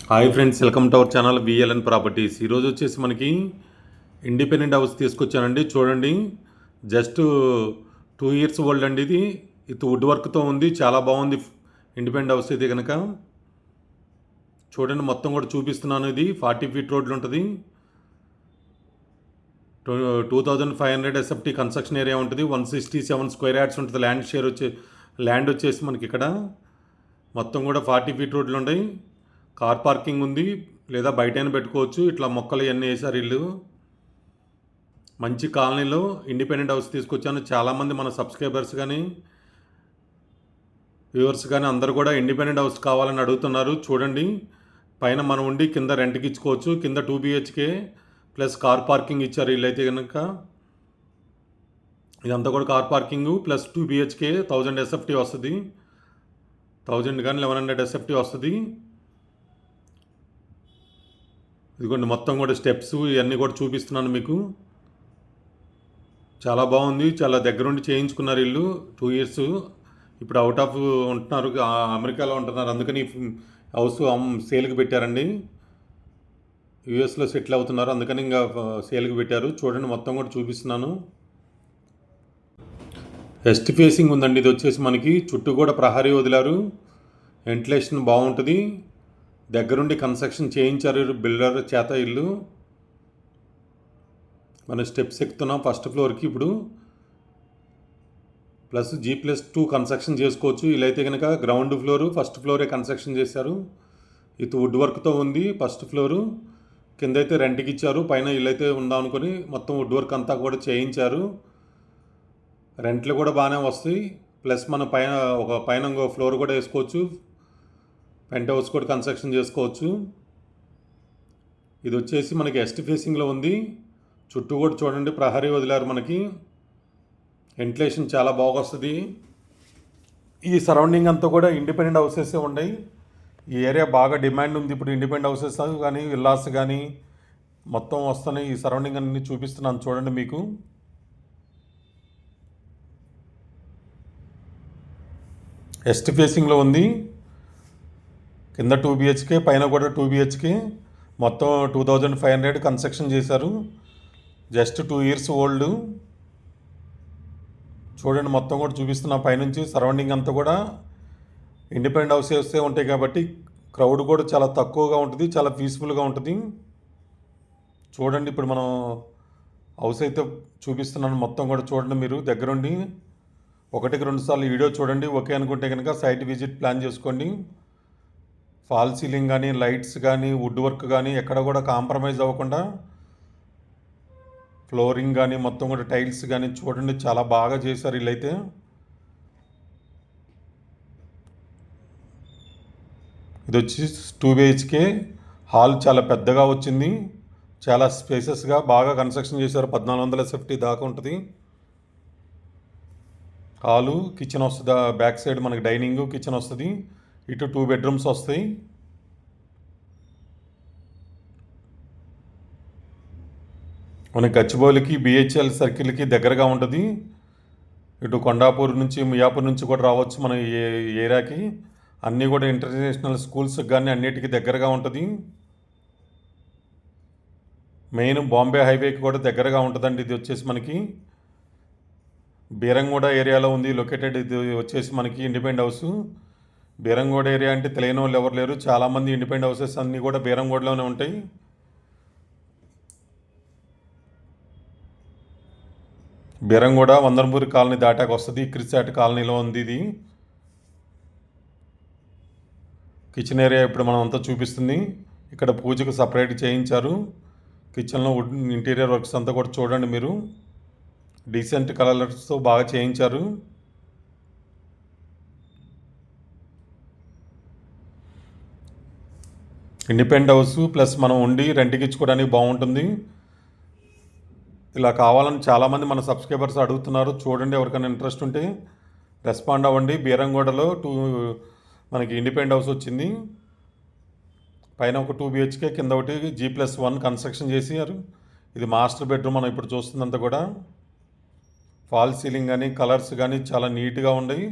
Hi friends, welcome to our channel VLN properties. ఈరోజు వచ్చేసి మనకి ఇండిపెండెంట్ హౌస్ తీసుకొచ్చానండి. చూడండి, జస్ట్ 2 years ఓల్డ్ అండి. ఇది వుడ్ వర్క్తో ఉంది, చాలా బాగుంది. ఇండిపెండెంట్ హౌస్ ఇది కనుక చూడండి, మొత్తం కూడా చూపిస్తున్నాను. ఇది 40 feet రోడ్లు ఉంటుంది. 2500 SFT కన్స్ట్రక్షన్ ఏరియా ఉంటుంది. 167 square yards ఉంటుంది. ల్యాండ్ వచ్చేసి మనకి ఇక్కడ మొత్తం కూడా 40 feet రోడ్లు ఉన్నాయి. కార్ పార్కింగ్ ఉంది, లేదా బయటైనా పెట్టుకోవచ్చు. ఇట్లా మొక్కలు ఇవన్నీ వేసారు. ఇల్లు మంచి కాలనీలో ఇండిపెండెంట్ హౌస్ తీసుకొచ్చాను. చాలామంది మన సబ్స్క్రైబర్స్ కానీ వ్యూవర్స్ కానీ అందరూ కూడా ఇండిపెండెంట్ హౌస్ కావాలని అడుగుతున్నారు. చూడండి, పైన మనం ఉండి కింద రెంట్కి ఇచ్చుకోవచ్చు. కింద 2 BHK ప్లస్ కార్ పార్కింగ్ ఇచ్చారు. ఇల్లు అయితే కనుక ఇదంతా కూడా car parking plus 2 BHK 1000 SFT వస్తుంది. 1000 కానీ 1100 SFT వస్తుంది. ఇదిగోండి, మొత్తం కూడా స్టెప్స్ ఇవన్నీ కూడా చూపిస్తున్నాను మీకు. చాలా బాగుంది, చాలా దగ్గరుండి చేయించుకున్నారు ఇల్లు. 2 years. ఇప్పుడు అవుట్ ఆఫ్ ఉంటున్నారు, అమెరికాలో ఉంటున్నారు. అందుకని హౌస్ సేల్కి పెట్టారండి. యూఎస్లో సెటిల్ అవుతున్నారు, అందుకని ఇంకా సేల్కి పెట్టారు. చూడండి, మొత్తం కూడా చూపిస్తున్నాను. వెస్ట్ ఫేసింగ్ ఉందండి. ఇది వచ్చేసి మనకి చుట్టూ కూడా ప్రహరీ వదిలారు. వెంటిలేషన్ బాగుంటుంది. దగ్గరుండి కన్స్ట్రక్షన్ చేయించారు బిల్డర్ చేత ఇల్లు. మన స్టెప్స్ ఎక్కుతున్నాం ఫస్ట్ ఫ్లోర్కి. ఇప్పుడు ప్లస్ G+2 కన్స్ట్రక్షన్ చేసుకోవచ్చు. ఇలా అయితే కనుక గ్రౌండ్ ఫ్లోరు ఫస్ట్ ఫ్లోరే కన్స్ట్రక్షన్ చేశారు. ఇది వుడ్ వర్క్తో ఉంది. ఫస్ట్ ఫ్లోరు కింద అయితే రెంట్కి ఇచ్చారు. పైన ఇల్లు అయితే ఉందాం అనుకుని మొత్తం వుడ్ వర్క్ అంతా కూడా చేయించారు. రెంట్లు కూడా బాగానే వస్తాయి. ప్లస్ మన పైన ఇంకో ఫ్లోర్ కూడా వేసుకోవచ్చు. పెంట్ హౌస్ కూడా కన్స్ట్రక్షన్ చేసుకోవచ్చు. ఇది వచ్చేసి మనకి వెస్ట్ ఫేసింగ్లో ఉంది. చుట్టూ కూడా చూడండి, ప్రహరీ వదిలారు. మనకి వెంటిలేషన్ చాలా బాగా వస్తుంది. ఈ సరౌండింగ్ అంతా కూడా ఇండిపెండెంట్ హౌసెస్ ఉన్నాయి. ఈ ఏరియా బాగా డిమాండ్ ఉంది ఇప్పుడు. ఇండిపెండెంట్ హౌసెస్ కానీ విల్లాస్ కానీ మొత్తం వస్తున్నాయి. ఈ సరౌండింగ్ అన్ని చూపిస్తున్నాను చూడండి మీకు. వెస్ట్ ఫేసింగ్లో ఉంది. కింద 2 BHK, పైన కూడా 2 BHK. మొత్తం 2500 కన్స్ట్రక్షన్ చేశారు. Just 2 years old. చూడండి, మొత్తం కూడా చూపిస్తున్నా పైనుంచి. సరౌండింగ్ అంతా కూడా ఇండిపెండెంట్ హౌసెస్ ఉంటాయి కాబట్టి క్రౌడ్ కూడా చాలా తక్కువగా ఉంటుంది, చాలా పీస్ఫుల్గా ఉంటుంది. చూడండి, ఇప్పుడు మనం హౌస్ అయితే చూపిస్తున్నాను. మొత్తం కూడా చూడండి, మీరు దగ్గరుండి 1-2 సార్లు వీడియో చూడండి. ఓకే అనుకుంటే కనుక సైట్ విజిట్ ప్లాన్ చేసుకోండి. ఫాల్ సీలింగ్ కానీ, లైట్స్ కానీ, వుడ్ వర్క్ కానీ ఎక్కడ కూడా కాంప్రమైజ్ అవ్వకుండా, ఫ్లోరింగ్ కానీ మొత్తం కూడా టైల్స్ కానీ చూడండి, చాలా బాగా చేశారు ఇల్లు అయితే. ఇది వచ్చి 2 BHK హాల్ చాలా పెద్దగా వచ్చింది. చాలా స్పేసెస్గా బాగా కన్స్ట్రక్షన్ చేశారు. 1400 SFT దాకా ఉంటుంది హాలు. కిచెన్ వస్తుంది, బ్యాక్ సైడ్ మనకి డైనింగ్ కిచెన్ వస్తుంది. ఇటు 2 bedrooms వస్తాయి. మనకి గచ్చిబౌలికి BHL సర్కిల్కి దగ్గరగా ఉంటుంది. ఇటు కొండాపూర్ నుంచి మియాపూర్ నుంచి కూడా రావచ్చు మన ఏరియాకి. అన్నీ కూడా ఇంటర్నేషనల్ స్కూల్స్కి కానీ అన్నిటికీ దగ్గరగా ఉంటుంది. మెయిన్ బాంబే హైవేకి కూడా దగ్గరగా ఉంటుందండి. ఇది వచ్చేసి మనకి బీరంగూడ ఏరియాలో ఉంది లొకేటెడ్. ఇది వచ్చేసి మనకి ఇండిపెండెంట్ హౌస్. బీరంగూడ ఏరియా అంటే తెలియని వాళ్ళు ఎవరు లేరు. చాలామంది ఇండిపెండెంట్ హౌసెస్ అన్నీ కూడా బీరంగూడలోనే ఉంటాయి. బీరంగూడ వందనపూరి కాలనీ దాటాక వస్తుంది. క్రిస్సాట్ కాలనీలో ఉంది ఇది. కిచెన్ ఏరియా ఇప్పుడు మనం అంతా చూపిస్తుంది. ఇక్కడ పూజకు సపరేట్ చేయించారు. కిచెన్లో వుడ్ ఇంటీరియర్ వర్క్స్ అంతా కూడా చూడండి మీరు. డీసెంట్ కలర్స్తో బాగా చేయించారు. ఇండిపెండెంట్ హౌస్ ప్లస్ మనం ఉండి రెంట్కి ఇచ్చుకోవడానికి బాగుంటుంది. ఇలా కావాలని చాలామంది మన సబ్స్క్రైబర్స్ అడుగుతున్నారు. చూడండి, ఎవరికైనా ఇంట్రెస్ట్ ఉంటే రెస్పాండ్ అవ్వండి. బీరంగూడలో మనకి ఇండిపెండెంట్ హౌస్ వచ్చింది. పైన ఒక 2 BHK, కింద ఒకటి G+1 కన్స్ట్రక్షన్ చేశారు. ఇది మాస్టర్ బెడ్రూమ్. మనం ఇప్పుడు చూస్తుందంతా కూడా ఫాల్ సీలింగ్ కానీ కలర్స్ కానీ చాలా నీట్గా ఉన్నాయి.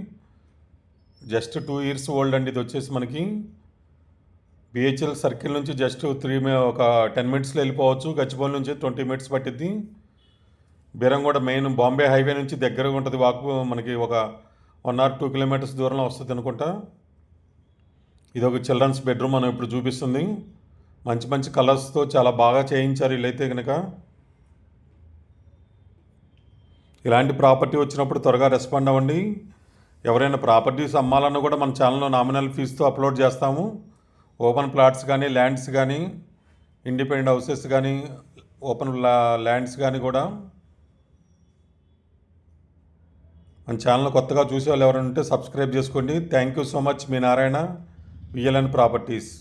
జస్ట్ 2 years ఓల్డ్ అండి. ఇది వచ్చేసి మనకి బిహెచ్ఎల్ సర్కిల్ నుంచి జస్ట్ ఒక 10 మినిట్స్లో వెళ్ళిపోవచ్చు. గచ్చిబౌలి నుంచి 20 మినిట్స్ పట్టిద్ది. బీరంగూడ మెయిన్ బాంబే హైవే నుంచి దగ్గరగా ఉంటుంది. వాకు మనకి ఒక 1 or 2 కిలోమీటర్స్ దూరంలో వస్తుంది అనుకుంటా. ఇది ఒక చిల్డ్రన్స్ బెడ్రూమ్ మనం ఇప్పుడు చూపిస్తుంది. మంచి మంచి కలర్స్తో చాలా బాగా చేయించారు వీళ్ళైతే కనుక. ఇలాంటి ప్రాపర్టీ వచ్చినప్పుడు త్వరగా రెస్పాండ్ అవ్వండి. ఎవరైనా ప్రాపర్టీస్ అమ్మాలన్నా కూడా మన ఛానల్లో నామినల్ ఫీజుతో అప్లోడ్ చేస్తాము. ఓపెన్ ప్లాట్స్ కానీ, ల్యాండ్స్ కానీ, ఇండిపెండెంట్ హౌసెస్ కానీ, ఓపెన్ ల్యాండ్స్ కానీ కూడా. మన ఛానల్ కొత్తగా చూసే వాళ్ళు ఎవరైనా ఉంటే సబ్స్క్రైబ్ చేసుకోండి. Thank you so much. Me Narayana, VLN properties.